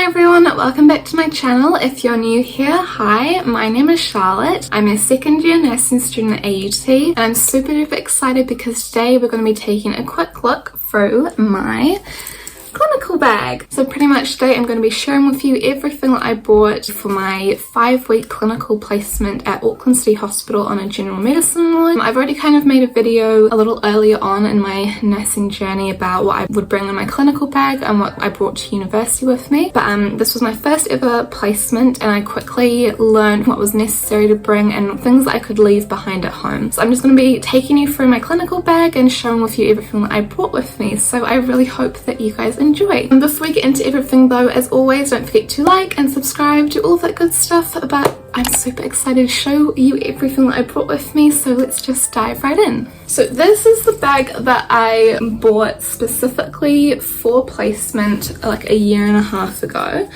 everyone, welcome back to my channel. If you're new here, hi, my name is Charlotte. I'm a second year nursing student at AUT and I'm super duper excited because today we're going to be taking a quick look through my clinical bag. So pretty much today I'm going to be sharing with you everything that I bought for my 5-week clinical placement at Auckland City Hospital on a general medicine ward. I've already kind of made a video a little earlier on in my nursing journey about what I would bring in my clinical bag and what I brought to university with me. But this was my first ever placement and I quickly learned what was necessary to bring and things that I could leave behind at home. So I'm just going to be taking you through my clinical bag and showing with you everything that I brought with me. So I really hope that you guys enjoy. And before we get into everything though, as always, don't forget to like and subscribe, do all that good stuff. But I'm super excited to show you everything that I brought with me, so let's just dive right in. So this is the bag that I bought specifically for placement like a year and a half ago,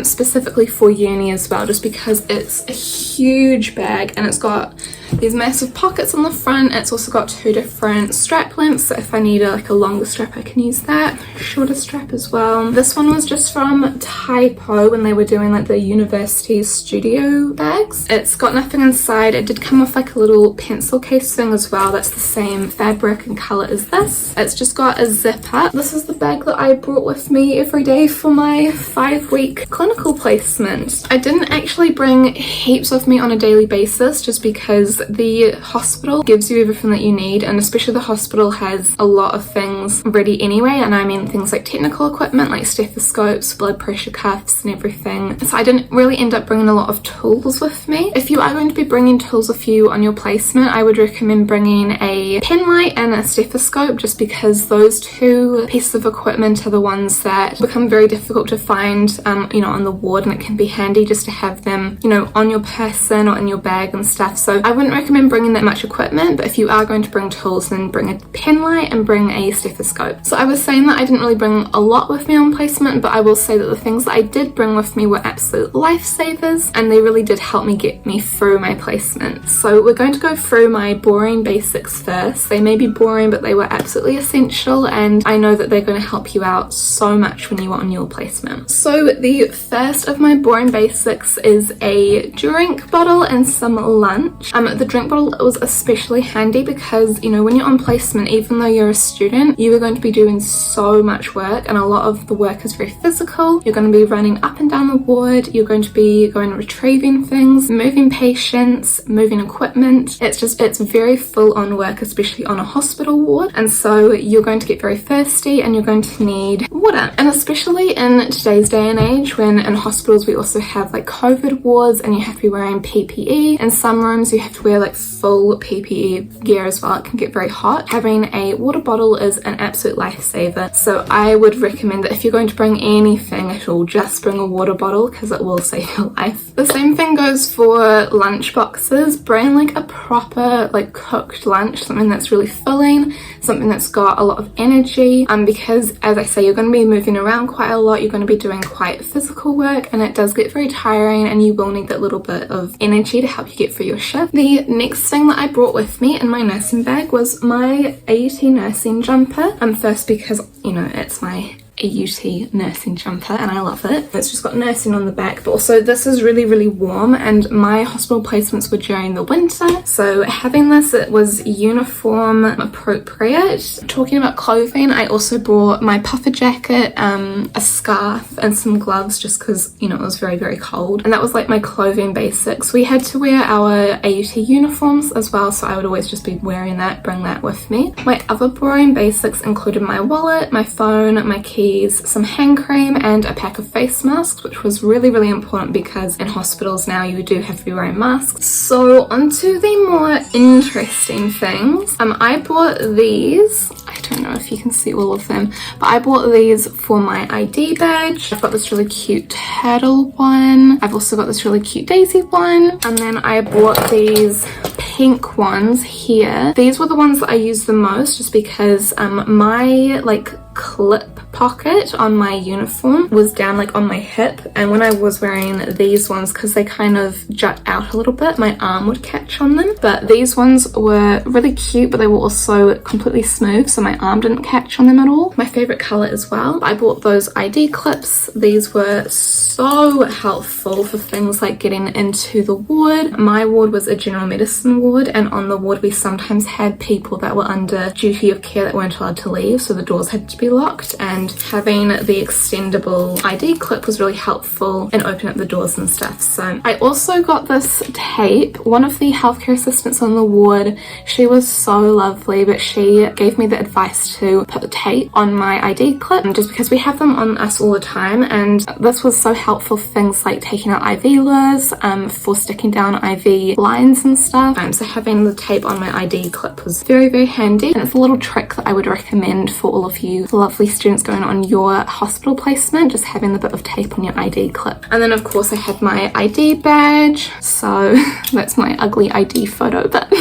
specifically for uni as well, just because it's a huge bag and it's got these massive pockets on the front. It's also got 2 different strap lengths, so if I need like a longer strap I can use that, shorter strap as well. This one was just from Typo when they were doing like the university studio bags. It's got nothing inside. It did come with like a little pencil case thing as well. That's the same fabric and colour as this. It's just got a zipper. This is the bag that I brought with me every day for my 5-week clinical placement. I didn't actually bring heaps with me on a daily basis just because the hospital gives you everything that you need, and especially the hospital has a lot of things ready anyway, and I mean things like technical equipment like stethoscopes, blood pressure cuffs and everything. So I didn't really end up bringing a lot of tools with me. If you are going to be bringing tools with you on your placement, I would recommend bringing a pen light and a stethoscope, just because those 2 pieces of equipment are the ones that become very difficult to find on the ward, and it can be handy just to have them on your person or in your bag and stuff. So I wouldn't recommend bringing that much equipment, but if you are going to bring tools, then bring a pen light and bring a stethoscope. So I was saying that I didn't really bring a lot with me on placement, but I will say that the things that I did bring with me were absolute lifesavers, and they really did help me get me through my placement. So we're going to go through my boring basics first. They may be boring, but they were absolutely essential, and I know that they're going to help you out so much when you are on your placement. So the first of my boring basics is a drink bottle and some lunch. The drink bottle was especially handy because when you're on placement, even though you're a student, you are going to be doing so much work, and a lot of the work is very physical. You're going to be running up and down the ward, you're going to be going retrieving things, moving patients, moving equipment. It's very full on work, especially on a hospital ward, and so you're going to get very thirsty and you're going to need water. And especially in today's day and age, when in hospitals we also have like COVID wards and you have to be wearing PPE. In some rooms you have to wear like full PPE gear as well. It can get very hot. Having a water bottle is an absolute lifesaver. So I would recommend that if you're going to bring anything at all, just bring a water bottle because it will save your life. The same thing goes for lunch boxes. Bring like a proper like cooked lunch, something that's really filling, something that's got a lot of energy, because as I say, you're going to be moving around quite a lot, you're going to be doing quite physical work, and it does get very tiring, and you will need that little bit of energy to help you get through your shift. The next thing that I brought with me in my nursing bag was my AUT nursing jumper. First because it's my AUT nursing jumper and I love it. It's just got nursing on the back, but also this is really warm, and my hospital placements were during the winter, so having this, it was uniform appropriate. Talking about clothing, I also brought my puffer jacket, a scarf and some gloves, just because it was very cold, and that was like my clothing basics. We had to wear our AUT uniforms as well, so I would always just be wearing that, bring that with me. My other boring basics included my wallet, my phone, my keys, some hand cream and a pack of face masks, which was really important because in hospitals now you do have to be wearing masks. So onto the more interesting things. I bought these. I don't know if you can see all of them, but I bought these for my ID badge. I've got this really cute turtle one. I've also got this really cute daisy one, and then I bought these pink ones here. These were the ones that I used the most, just because my like clip pocket on my uniform was down like on my hip, and when I was wearing these ones, because they kind of jut out a little bit, my arm would catch on them. But these ones were really cute, but they were also completely smooth, so my arm didn't catch on them at all. My favorite color as well. I bought those ID clips. These were so helpful for things like getting into the ward. My ward was a general medicine ward, and on the ward we sometimes had people that were under duty of care that weren't allowed to leave, so the doors had to be locked, and having the extendable ID clip was really helpful in opening up the doors and stuff. So I also got this tape. One of the healthcare assistants on the ward, she was so lovely, but she gave me the advice to put the tape on my ID clip just because we have them on us all the time, and this was so helpful for things like taking out IV lures, for sticking down IV lines and stuff. So having the tape on my ID clip was very, very handy, and it's a little trick that I would recommend for all of you lovely students going on your hospital placement, just having the bit of tape on your ID clip. And then of course I had my ID badge, so that's my ugly ID photo, but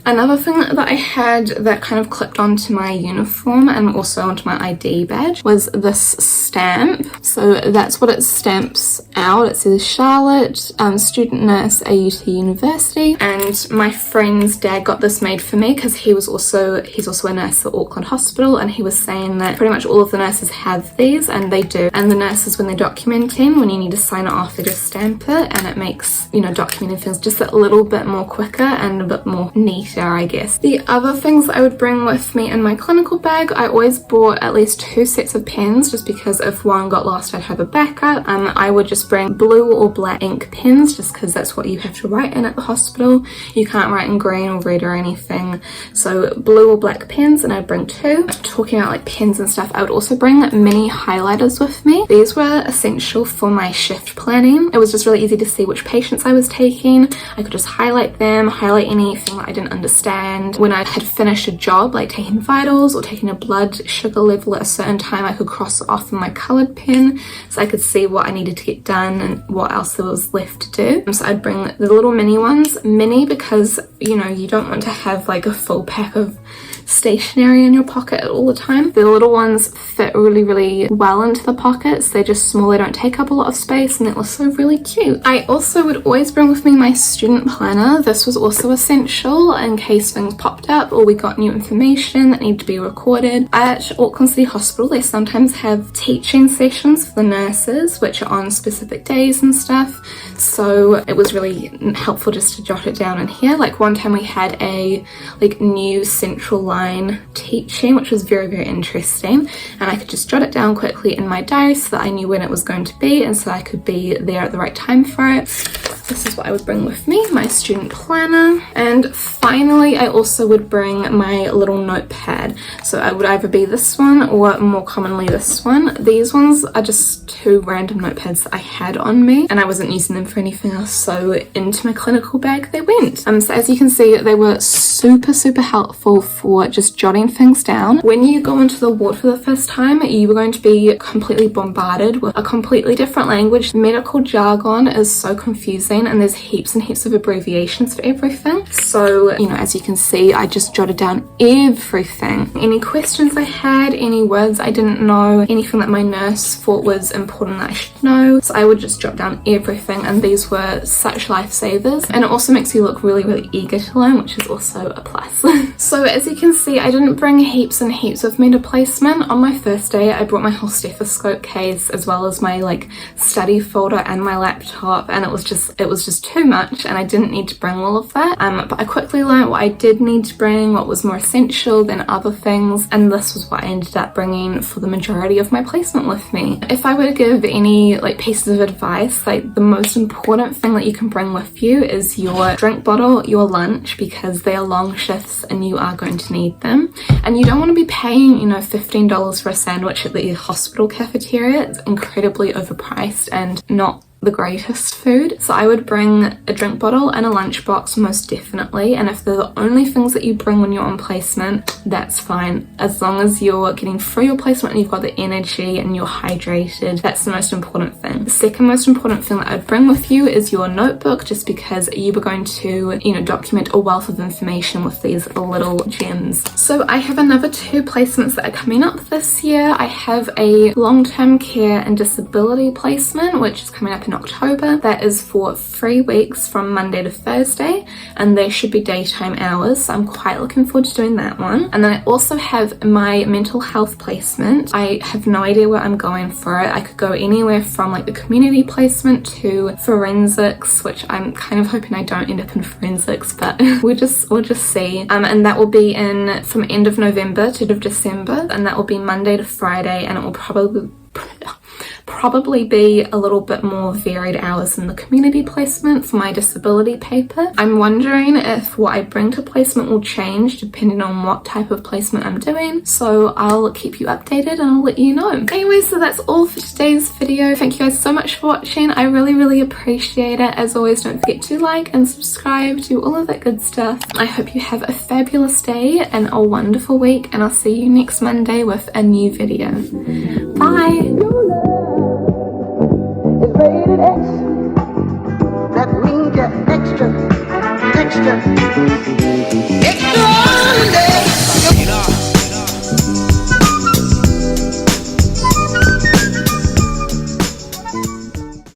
another thing that I had that kind of clipped onto my uniform and also onto my ID badge was this stamp. So that's what it stamps out. It says Charlotte, student nurse, AUT University. And my friend's dad got this made for me because he's also a nurse at Auckland Hospital, and he was saying that pretty much all of the nurses have these, and they do. And the nurses, when they're documenting, when you need to sign it off, they just stamp it, and it makes, you know, documenting things just a little bit more quicker and a bit more neat, I guess. The other things I would bring with me in my clinical bag, I always brought at least 2 sets of pens, just because if one got lost I'd have a backup. I would just bring blue or black ink pens, just because that's what you have to write in at the hospital. You can't write in green or red or anything, so blue or black pens, and I'd bring 2. Talking about like pens and stuff, I would also bring mini highlighters with me. These were essential for my shift planning. It was just really easy to see which patients I was taking. I could just highlight them, highlight anything that I didn't understand. When I had finished a job, like taking vitals or taking a blood sugar level at a certain time, I could cross it off in my coloured pen so I could see what I needed to get done and what else there was left to do. So I'd bring the little mini ones. Mini because, you know, you don't want to have like a full pack of stationery in your pocket all the time. The little ones fit really, really well into the pockets. They're just small, they don't take up a lot of space, and it looks so really cute. I also would always bring with me my student planner. This was also essential in case things popped up or we got new information that needed to be recorded. At Auckland City Hospital, they sometimes have teaching sessions for the nurses, which are on specific days and stuff, so it was really helpful just to jot it down in here. Like one time we had a like new central line teaching, which was very, very interesting, and I could just jot it down quickly in my diary so that I knew when it was going to be, and so I could be there at the right time for it. This is what I would bring with me, my student planner. And finally, I also would bring my little notepad. So I would either be this one or more commonly this one. These ones are just 2 random notepads that I had on me, and I wasn't using them for anything else, so into my clinical bag they went. So as you can see, they were super, super helpful for just jotting things down. When you go into the ward for the first time, you are going to be completely bombarded with a completely different language. Medical jargon is so confusing, and there's heaps and heaps of abbreviations for everything. So, you know, as you can see, I just jotted down everything. Any questions I had, any words I didn't know, anything that my nurse thought was important that I should know. So I would just jot down everything, and these were such lifesavers. And it also makes you look really, really eager to learn, which is also a plus. So as you can see, I didn't bring heaps and heaps with me to placement. On my first day, I brought my whole stethoscope case as well as my like study folder and my laptop, and it was just too much, and I didn't need to bring all of that. But I quickly learned what I did need to bring, what was more essential than other things, and this was what I ended up bringing for the majority of my placement with me. If I were to give any like pieces of advice, like the most important thing that you can bring with you is your drink bottle, your lunch, because they are long shifts and you are going to need them. And you don't want to be paying, you know, $15 for a sandwich at the hospital cafeteria. It's incredibly overpriced and not the greatest food. So I would bring a drink bottle and a lunchbox most definitely, and if they're the only things that you bring when you're on placement, that's fine. As long as you're getting through your placement and you've got the energy and you're hydrated, that's the most important thing. The second most important thing that I'd bring with you is your notebook, just because you are going to, you know, document a wealth of information with these little gems. So I have another 2 placements that are coming up this year. I have a long-term care and disability placement, which is coming up in October. That is for 3 weeks from Monday to Thursday, and they should be daytime hours. So I'm quite looking forward to doing that one. And then I also have my mental health placement. I have no idea where I'm going for it. I could go anywhere from like the community placement to forensics, which I'm kind of hoping I don't end up in forensics, but we'll just see. And that will be in from end of November to end of December, and that will be Monday to Friday, and it will probably be a little bit more varied hours in the community placement for my disability paper. I'm wondering if what I bring to placement will change depending on what type of placement I'm doing, so I'll keep you updated and I'll let you know. Anyway, so that's all for today's video. Thank you guys so much for watching. I really appreciate it. As always, don't forget to like and subscribe, do all of that good stuff. I hope you have a fabulous day and a wonderful week, and I'll see you next Monday with a new video. Bye! It's rated X. That means you're extra, extra.